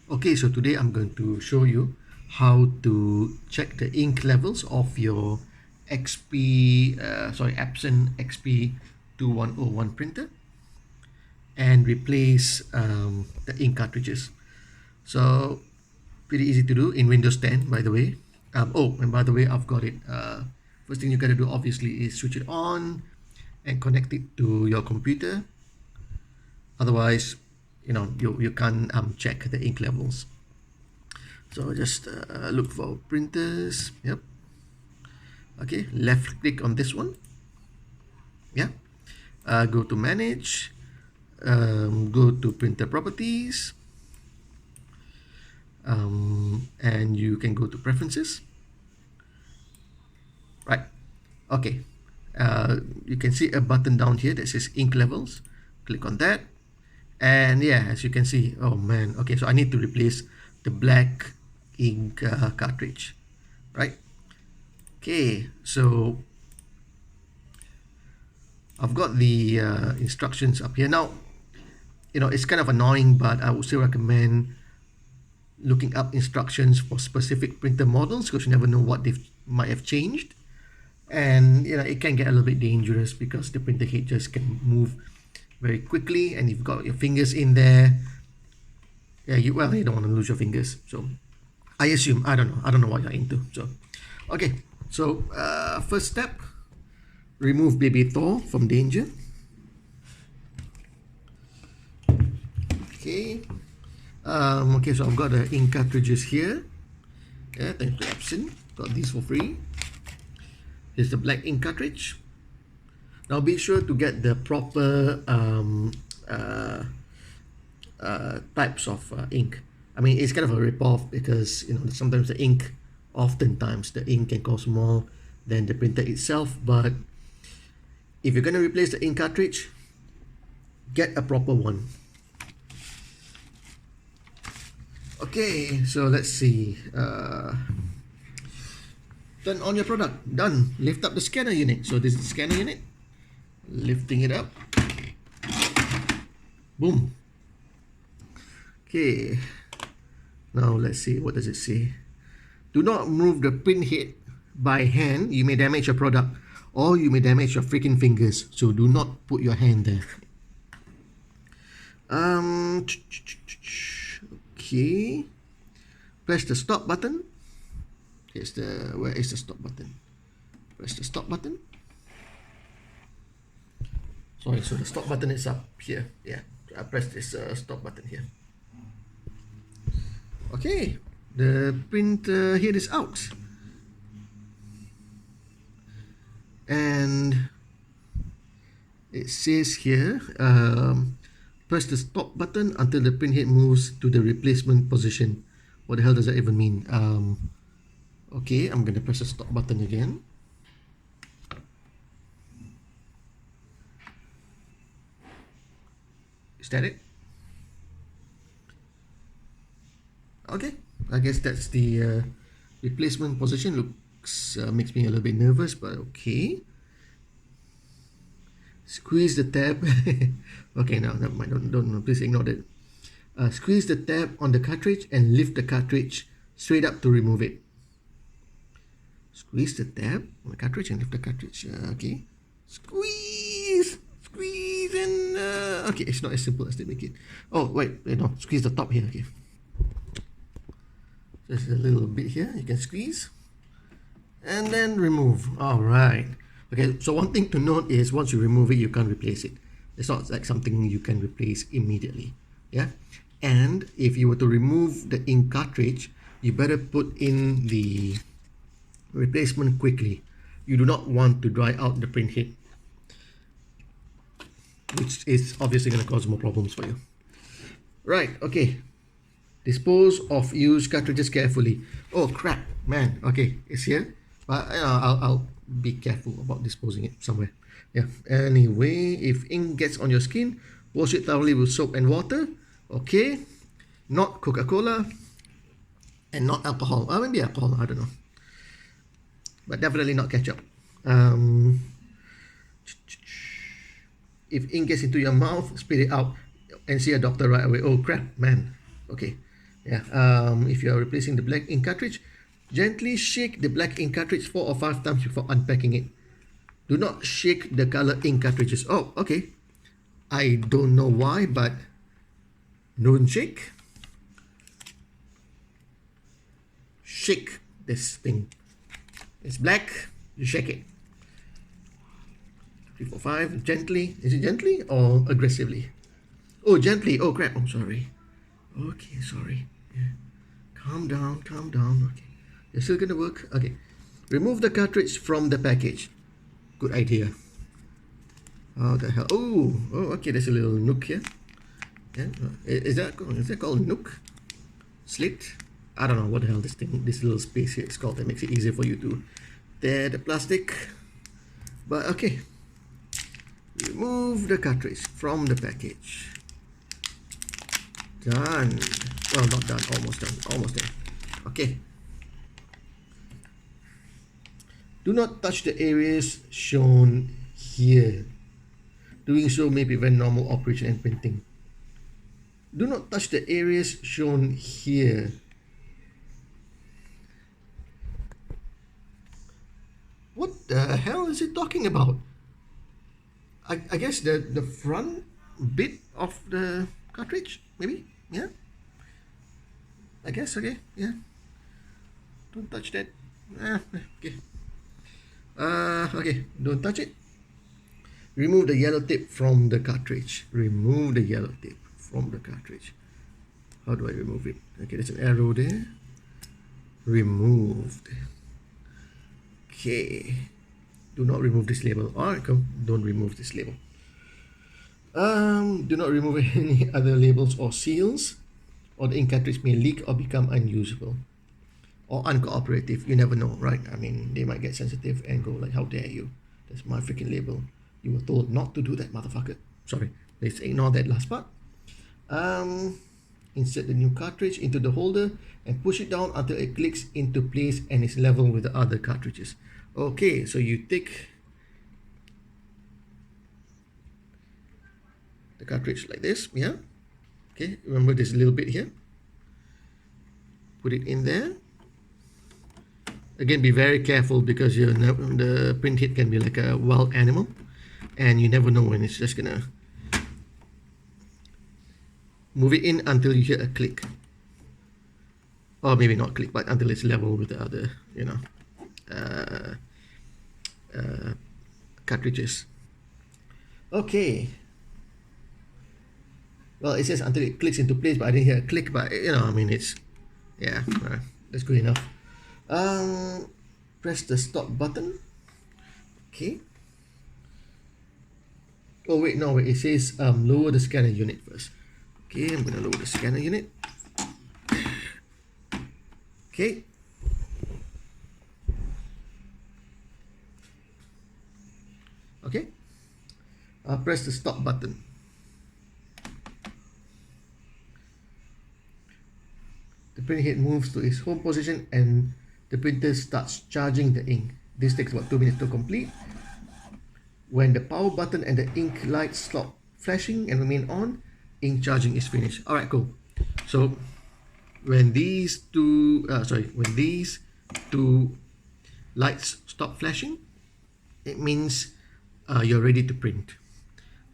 Okay, so today I'm going to show you how to check the ink levels of your EPSON XP-2101 printer and replace the ink cartridges. So pretty easy to do in Windows 10, by the way. And by the way, I've got it. First thing you gotta do obviously is switch it on and connect it to your computer. Otherwise, you can't check the ink levels. So just look for printers. Yep. Okay, left click on this one. Yeah. Go to manage. Go to printer properties. And you can go to preferences. Right. Okay. You can see a button down here that says ink levels. Click on that. And yeah, as you can see, oh man, okay, so I need to replace the black ink cartridge, right? Okay, so I've got the instructions up here. Now, it's kind of annoying, but I would still recommend looking up instructions for specific printer models because you never know what they might have changed. And it can get a little bit dangerous because the printer head just can move very quickly, and you've got your fingers in there. Yeah, you don't want to lose your fingers. So I assume, I don't know what you're into. So okay, so first step, remove baby Thor from danger. Okay. Okay, so I've got the ink cartridges here. Yeah, thanks to EPSON, got these for free. Here's the black ink cartridge. Now be sure to get the proper types of ink. I mean, it's kind of a rip-off because sometimes oftentimes the ink can cost more than the printer itself. But if you're gonna replace the ink cartridge, get a proper one. Okay, so let's see. Turn on your product. Done. Lift up the scanner unit. So this is the scanner unit. Lifting it up. Boom. Okay. Now let's see. What does it say? Do not move the print head by hand. You may damage your product, or you may damage your freaking fingers. So do not put your hand there. Okay. Press the stop button. Where is the stop button? Press the stop button. Sorry, so the stop button is up here. Yeah, I press this stop button here. Okay, the printer head is out. And it says here, press the stop button until the print head moves to the replacement position. What the hell does that even mean? Okay, I'm gonna press the stop button again. Is that it? Okay, I guess that's the replacement position. Looks makes me a little bit nervous, but okay. Squeeze the tab. Okay, no, never mind. Don't please ignore that. Squeeze the tab on the cartridge and lift the cartridge straight up to remove it. Squeeze the tab on the cartridge and lift the cartridge. Okay. Squeeze, and okay, it's not as simple as they make it. Oh wait, no, squeeze the top here. Okay. Just a little bit here. You can squeeze, and then remove. All right. Okay. So one thing to note is once you remove it, you can't replace it. It's not like something you can replace immediately. Yeah. And if you were to remove the ink cartridge, you better put in the replacement quickly. You do not want to dry out the print head, which is obviously going to cause more problems for you. Right, okay. Dispose of used cartridges carefully. Oh crap, man. Okay, it's here, but I'll be careful about disposing it somewhere. Yeah. Anyway, if ink gets on your skin, wash it thoroughly with soap and water. Okay. Not Coca-Cola and not alcohol. Maybe alcohol, I don't know. But definitely not ketchup. If ink gets into your mouth, spit it out and see a doctor right away. Oh crap, man. Okay. Yeah, if you are replacing the black ink cartridge, gently shake the black ink cartridge 4 or 5 times before unpacking it. Do not shake the color ink cartridges. Oh, okay. I don't know why, but don't shake. Shake this thing. It's black, you shake it. 3, 4, 5, gently. Is it gently or aggressively? Oh, gently. Oh, crap. I'm sorry. Okay, sorry. Yeah. Calm down, calm down. Okay. It's still gonna work. Okay. Remove the cartridge from the package. Good idea. How the hell? Oh, okay. There's a little nook here. Yeah. Is that called nook? Slit? I don't know what the hell this little space here is called. That makes it easier for you to tear the plastic. But okay. Remove the cartridge from the package. Done. Well, not done. Almost done. Almost done. Okay. Do not touch the areas shown here. Doing so may prevent normal operation and printing. Do not touch the areas shown here. What the hell is it talking about? I guess the front bit of the cartridge, maybe? Yeah? I guess, okay, yeah. Don't touch that. Okay. Okay, don't touch it. Remove the yellow tape from the cartridge. Remove the yellow tape from the cartridge. How do I remove it? Okay, there's an arrow there. Removed. Okay. Do not remove this label. Alright, come. Don't remove this label. Do not remove any other labels or seals, or the ink cartridge may leak or become unusable or uncooperative. You never know, right? I mean, they might get sensitive and go like, how dare you? That's my freaking label. You were told not to do that, motherfucker. Sorry, let's ignore that last part. Insert the new cartridge into the holder and push it down until it clicks into place and is level with the other cartridges. Okay, so you take the cartridge like this, yeah. Okay, remember this little bit here. Put it in there. Again, be very careful because the printhead can be like a wild animal, and you never know when it's just gonna move it in until you hear a click, or maybe not click, but until it's level with the other, cartridges. Okay. Well, it says until it clicks into place, but I didn't hear a click. But I mean, it's that's good enough. Press the stop button. Okay. Oh wait, no, wait. It says lower the scanner unit first. Okay, I'm gonna lower the scanner unit. Okay. Okay. Press the stop button. The printhead moves to its home position and the printer starts charging the ink. This takes about 2 minutes to complete. When the power button and the ink lights stop flashing and remain on, ink charging is finished. Alright, cool. So when these two lights stop flashing, it means you're ready to print.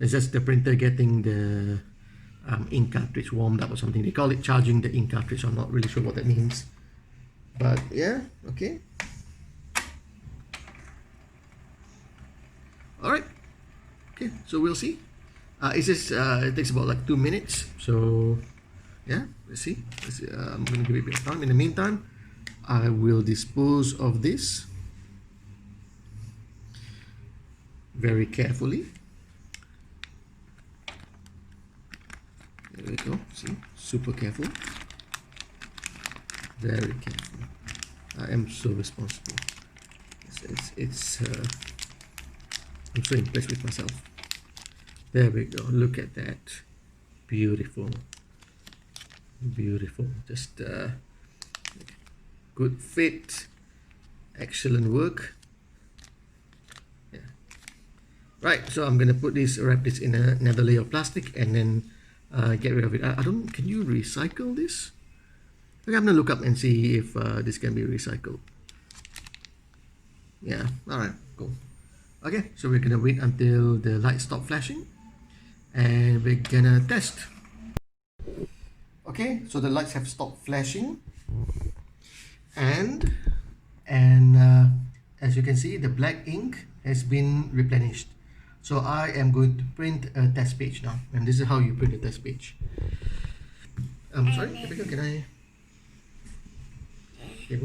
It's just the printer getting the ink cartridge warmed up or something. They call it charging the ink cartridge. I'm not really sure what that means, but yeah, okay. Alright, okay, so we'll see. It says it takes about like 2 minutes, so yeah, let's see. I'm gonna give it a bit of time. In the meantime, I will dispose of this very carefully. There we go. See, super careful, very careful. I am so responsible. I'm so impressed with myself. There we go. Look at that. Beautiful, beautiful. Just good fit, excellent work. Yeah. Right. So I'm gonna wrap this in another layer of plastic and then get rid of it. I don't. Can you recycle this? Okay, I'm gonna look up and see if this can be recycled. Yeah, alright, cool. Okay, so we're gonna wait until the light stop flashing and we're gonna test. Okay, so the lights have stopped flashing and as you can see, the black ink has been replenished. So I am going to print a test page now, and this is how you print a test page. Sorry, Abigail, can I? Just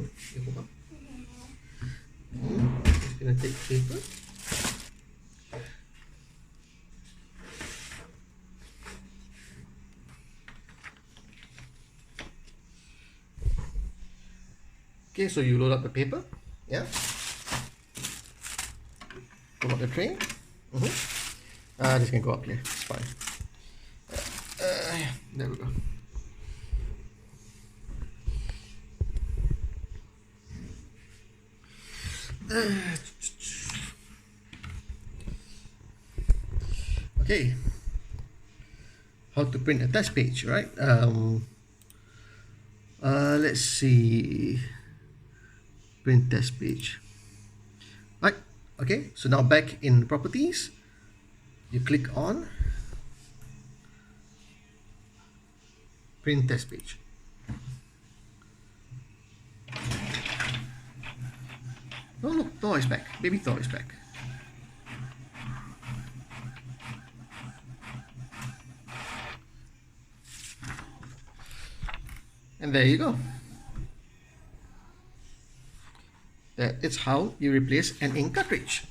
gonna take paper. Okay, so you load up the paper. Yeah. Pull out the tray. This can go up here. It's fine. There we go. Okay. How to print a test page, right? Let's see. Print test page. Right. Okay. So now back in properties, you click on print test page. Oh look, Thor is back. Baby Thor is back. And there you go. That is how you replace an ink cartridge.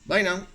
Bye now.